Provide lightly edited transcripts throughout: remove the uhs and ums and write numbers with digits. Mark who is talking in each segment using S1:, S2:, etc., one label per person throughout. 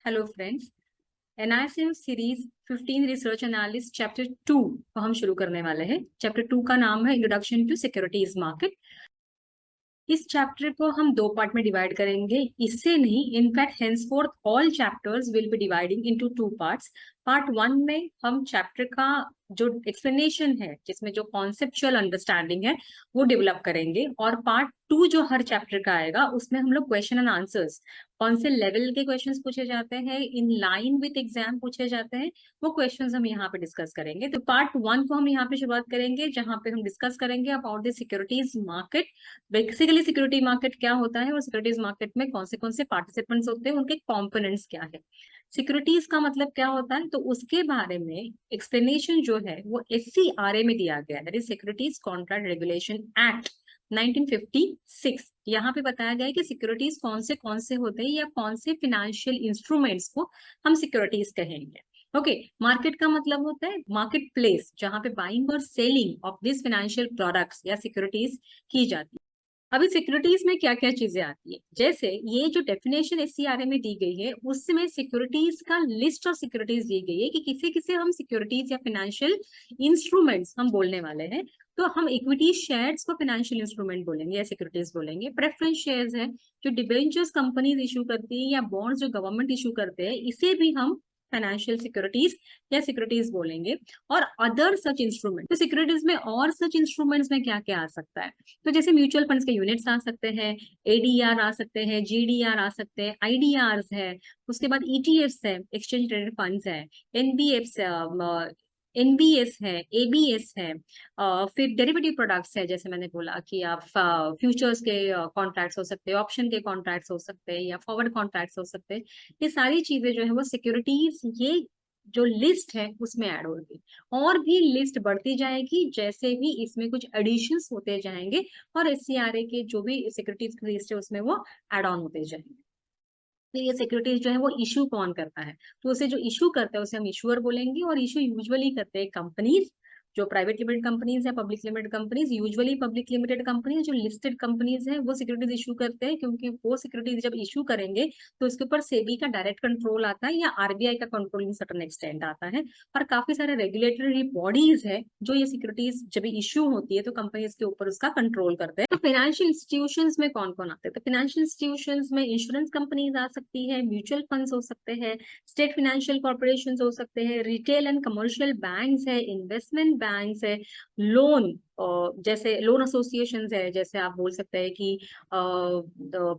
S1: Hello friends, NISM series 15 research analyst chapter 2 को हम शुरू करने वाले हैं। चैप्टर 2 का नाम है इंट्रोडक्शन टू सिक्योरिटीज मार्केट। इस चैप्टर को हम दो पार्ट में डिवाइड करेंगे। इससे नहीं, in fact henceforth all chapters will be dividing into two parts. Part 1 में हम चैप्टर का जो एक्सप्लेनेशन है, जिसमें जो कॉन्सेप्चुअल अंडरस्टैंडिंग है, वो डेवलप करेंगे। और पार्ट 2 जो हर चैप्टर का आएगा, उसमें हम लोग क्वेश्चन एंड आंसर्स, कौन से लेवल के क्वेश्चंस पूछे जाते हैं, इन लाइन विद एग्जाम पूछे जाते हैं, वो क्वेश्चंस हम यहाँ पे डिस्कस करेंगे। तो पार्ट 1 को हम यहाँ पे शुरुआत करेंगे, जहाँ पे हम डिस्कस करेंगे about the securities market. Basically security market क्या होता है और सिक्योरिटीज मार्केट में कौन से पार्टिसिपेंट्स होते हैं, उनके कॉम्पोनेंट्स क्या है, सिक्योरिटीज का मतलब क्या होता है, तो उसके बारे में एक्सप्लेनेशन जो है वो SCRA में दिया गया है, सिक्योरिटीज कॉन्ट्रैक्ट रेगुलेशन एक्ट 1956। यहाँ पे बताया गया है कि सिक्योरिटीज कौन से होते हैं या कौन से फिनेंशियल इंस्ट्रूमेंट्स को हम सिक्योरिटीज कहेंगे। ओके, मार्केट का मतलब होता है मार्केट प्लेस, जहाँ पे बाइंग और selling of this financial products या सिक्योरिटीज की जाती है। अभी सिक्योरिटीज में क्या क्या चीजें आती है, जैसे ये जो डेफिनेशन SCRA में दी गई है, उसमें सिक्योरिटीज का लिस्ट ऑफ सिक्योरिटीज दी गई है कि किसे किसे हम सिक्योरिटीज या फाइनेंशियल इंस्ट्रूमेंट्स हम बोलने वाले हैं। तो हम इक्विटी शेयर्स को फाइनेंशियल इंस्ट्रूमेंट बोलेंगे या सिक्योरिटीज बोलेंगे। प्रेफरेंस शेयर्स है, जो डिबेंचर्स कंपनीज इशू करती है या बॉन्ड्स जो गवर्नमेंट इशू करते हैं, इसे भी हम फाइनेंशियल सिक्योरिटीज या सिक्योरिटीज बोलेंगे। और अदर सच इंस्ट्रूमेंट, तो सिक्योरिटीज में और सच इंस्ट्रूमेंट्स में क्या क्या आ सकता है, तो जैसे म्यूचुअल फंड्स के यूनिट्स आ सकते हैं, ADR आ सकते हैं, GDR आ सकते हैं, IDRs है, उसके बाद ETFs है, एक्सचेंज ट्रेडेड फंड्स है, NBS है, ABS है, फिर डेरिवेटिव प्रोडक्ट्स है, जैसे मैंने बोला कि आप फ्यूचर्स के कॉन्ट्रैक्ट्स हो सकते हैं, ऑप्शन के कॉन्ट्रैक्ट्स हो सकते हैं या फॉरवर्ड कॉन्ट्रैक्ट्स हो सकते हैं। ये सारी चीजें जो है वो सिक्योरिटीज, ये जो लिस्ट है उसमें ऐड होगी। और भी लिस्ट बढ़ती जाएगी जैसे भी इसमें कुछ एडिशंस होते जाएंगे और SCRA के जो भी सिक्योरिटीज की लिस्ट है उसमें वो एड ऑन होते जाएंगे। तो ये सिक्योरिटीज जो है वो इशू कौन करता है, तो उसे जो इशू करता है उसे हम इशूअर बोलेंगे। और इशू यूजुअली करते हैं कंपनीज, जो प्राइवेट लिमिटेड कंपनीज है, public limited companies. Usually public limited companies, जो लिस्टेड कंपनीज है, वो सिक्योरिटीज इशू करते हैं, क्योंकि वो सिक्योरिटीज जब इशू करेंगे तो इसके ऊपर सेबी का डायरेक्ट कंट्रोल आता है या RBI का कंट्रोल इन सर्टेन एक्सटेंट आता है। और काफी सारे रेगुलेटरी बॉडीज है जो ये सिक्योरिटीज जब इशू होती है तो कंपनीज के ऊपर उसका कंट्रोल करते हैं। तो फाइनेंशियल इंस्टीट्यूशंस में कौन कौन आते हैं, तो फाइनेंशियल इंस्टीट्यूशंस में इंश्योरेंस कंपनीज आ सकती है, म्यूचुअल फंड्स हो सकते हैं, स्टेट फाइनेंशियल कॉर्पोरेशन हो सकते हैं, रिटेल एंड कमर्शियल बैंक्स है, इन्वेस्टमेंट बैंक्स है, लोन जैसे लोन एसोसिएशन है, जैसे आप बोल सकते हैं कि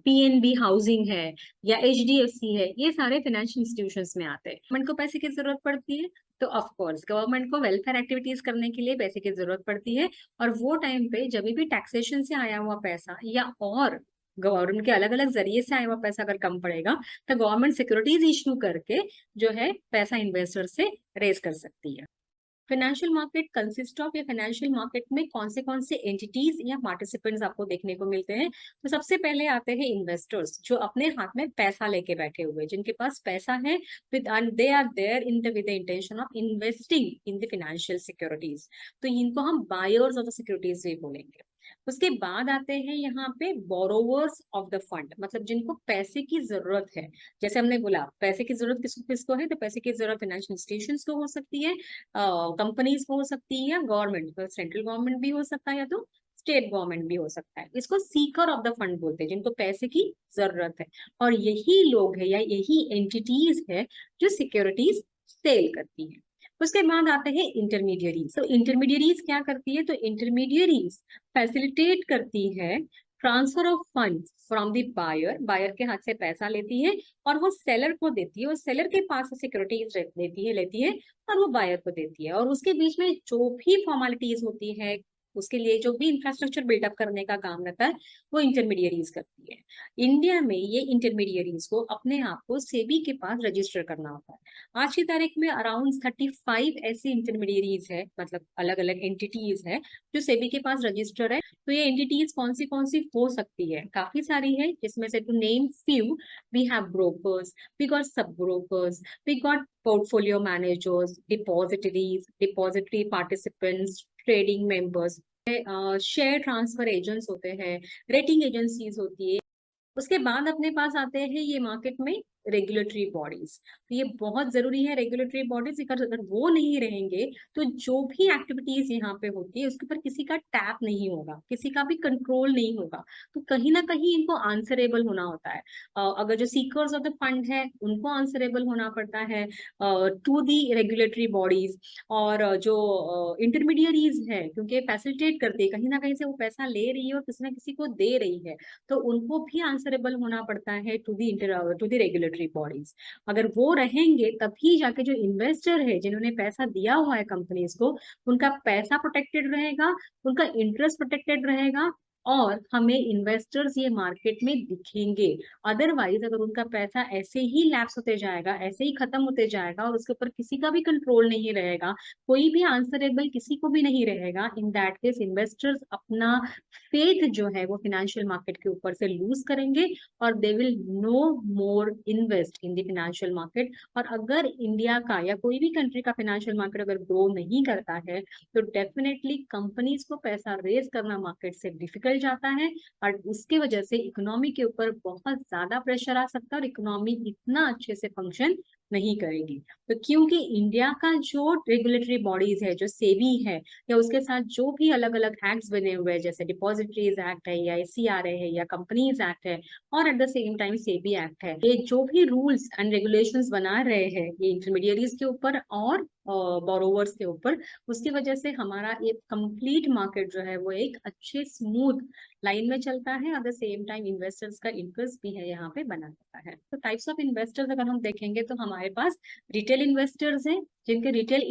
S1: PNB हाउसिंग है या HDFC है, ये सारे फाइनेंशियल इंस्टीट्यूशंस में आते हैं। गवर्नमेंट को पैसे की जरूरत पड़ती है, तो ऑफ कोर्स गवर्नमेंट को वेलफेयर एक्टिविटीज करने के लिए पैसे की जरूरत पड़ती है। और वो टाइम पे जब भी टैक्सेशन से आया हुआ पैसा या और गवर्नमेंट के अलग अलग जरिए से आया हुआ पैसा अगर कम पड़ेगा, तो गवर्नमेंट सिक्योरिटीज इशू करके जो है पैसा इन्वेस्टर से रेज कर सकती है। फाइनेंशियल मार्केट कंसिस्ट ऑफ, या फाइनेंशियल मार्केट में कौन से एंटिटीज या पार्टिसिपेंट्स आपको देखने को मिलते हैं, तो सबसे पहले आते हैं इन्वेस्टर्स, जो अपने हाथ में पैसा लेके बैठे हुए, जिनके पास पैसा है with and they are there in the with the intention of investing in the financial securities, तो इनको हम बायर्स ऑफ द सिक्योरिटीज भी बोलेंगे। उसके बाद आते हैं यहाँ पे बोरोवर्स ऑफ द फंड, मतलब जिनको पैसे की जरूरत है। जैसे हमने बोला पैसे की जरूरत किसको किसको है, तो पैसे की जरूरत फाइनेंशियल इंस्टीट्यूशंस को हो सकती है, कंपनीज को हो सकती है, या गवर्नमेंट, तो सेंट्रल गवर्नमेंट भी हो सकता है या तो स्टेट गवर्नमेंट भी हो सकता है। इसको सीकर ऑफ द फंड बोलते हैं, जिनको पैसे की जरूरत है। और यही लोग है या यही एंटिटीज है जो सिक्योरिटीज सेल करती है। उसके बाद आते हैं इंटरमीडियरीज। तो इंटरमीडियरीज क्या करती है, तो इंटरमीडियरीज फैसिलिटेट करती है transfer of funds from the buyer, buyer के हाथ से पैसा लेती है और वो सेलर को देती है, और सेलर के पास से सिक्योरिटीज लेती है और वो बायर को देती है। और उसके बीच में जो भी फॉर्मेलिटीज होती है, उसके लिए जो भी इंफ्रास्ट्रक्चर बिल्डअप करने का काम रहता है, वो इंटरमीडियरीज करती है। इंडिया में ये इंटरमीडियरीज को अपने आप को सेबी के पास रजिस्टर करना होता है। आज की तारीख में अराउंड 35 ऐसी इंटरमीडियरीज है, मतलब अलग अलग एंटिटीज है जो सेबी के पास रजिस्टर है। तो ये एंटिटीज कौन सी हो सकती है, काफी सारी है, जिसमें से to name few, we have brokers, we got sub brokers, we got portfolio managers, depository participants, trading members, share transfer agents होते हैं, रेटिंग एजेंसीज होती है। उसके बाद अपने पास आते हैं ये मार्केट में रेगुलेटरी बॉडीज। तो ये बहुत जरूरी है, रेगुलेटरी बॉडीज अगर अगर वो नहीं रहेंगे तो जो भी एक्टिविटीज यहाँ पे होती है उसके ऊपर किसी का टैप नहीं होगा, किसी का भी कंट्रोल नहीं होगा। तो कहीं ना कहीं इनको आंसरेबल होना होता है। अगर जो सीकर्स ऑफ द फंड है उनको आंसरेबल होना पड़ता है टू दी रेगुलेटरी बॉडीज। और जो इंटरमीडियरीज है, क्योंकि फैसिलिटेट करते हैं, कहीं ना कहीं से वो पैसा ले रही है और किसी ना किसी को दे रही है, तो उनको भी आंसरेबल होना पड़ता है टू दी रेगुलेटरी बॉडीज। अगर वो रहेंगे तभी जाके जो इन्वेस्टर है जिन्होंने पैसा दिया हुआ है कंपनीज को, उनका पैसा प्रोटेक्टेड रहेगा, उनका इंटरेस्ट प्रोटेक्टेड रहेगा, और हमें इन्वेस्टर्स ये मार्केट में दिखेंगे। अदरवाइज अगर उनका पैसा ऐसे ही लैप्स होते जाएगा, ऐसे ही खत्म होते जाएगा और उसके ऊपर किसी का भी कंट्रोल नहीं रहेगा, कोई भी आंसरेबल किसी को भी नहीं रहेगा, इन दैट केस इन्वेस्टर्स अपना फेथ जो है वो फाइनेंशियल मार्केट के ऊपर से लूज करेंगे और they will no more invest in the financial market. और अगर इंडिया का या कोई भी कंट्री का फाइनेंशियल मार्केट अगर ग्रो नहीं करता है तो डेफिनेटली कंपनीज को पैसा रेज करना मार्केट से डिफिकल्ट जाता है, और उसके वजह से इकोनॉमी के ऊपर बहुत ज्यादा प्रेशर आ सकता है और इकोनॉमी इतना अच्छे से फंक्शन नहीं करेगी। तो क्योंकि इंडिया का जो रेगुलेटरी बॉडीज है, जो सेबी है, या उसके साथ जो भी अलग अलग एक्ट्स बने हुए हैं, जैसे डिपॉजिटरीज एक्ट है या सीआरए है या कंपनीज एक्ट है, और at the same time SEBI act है, ये जो भी रूल्स एंड रेगुलेशंस बना रहे हैं ये इंटरमीडियरीज के ऊपर और बोरोवर्स के ऊपर, उसकी वजह से हमारा एक कंप्लीट मार्केट जो है वो एक अच्छे स्मूथ लाइन में चलता है। At the same time investors का इंटरेस्ट भी है यहाँ पे बना रहता है। तो टाइप्स ऑफ इन्वेस्टर्स अगर हम देखेंगे तो हमारे पास रिटेल इन्वेस्टर्स हैं जिनके रिटेल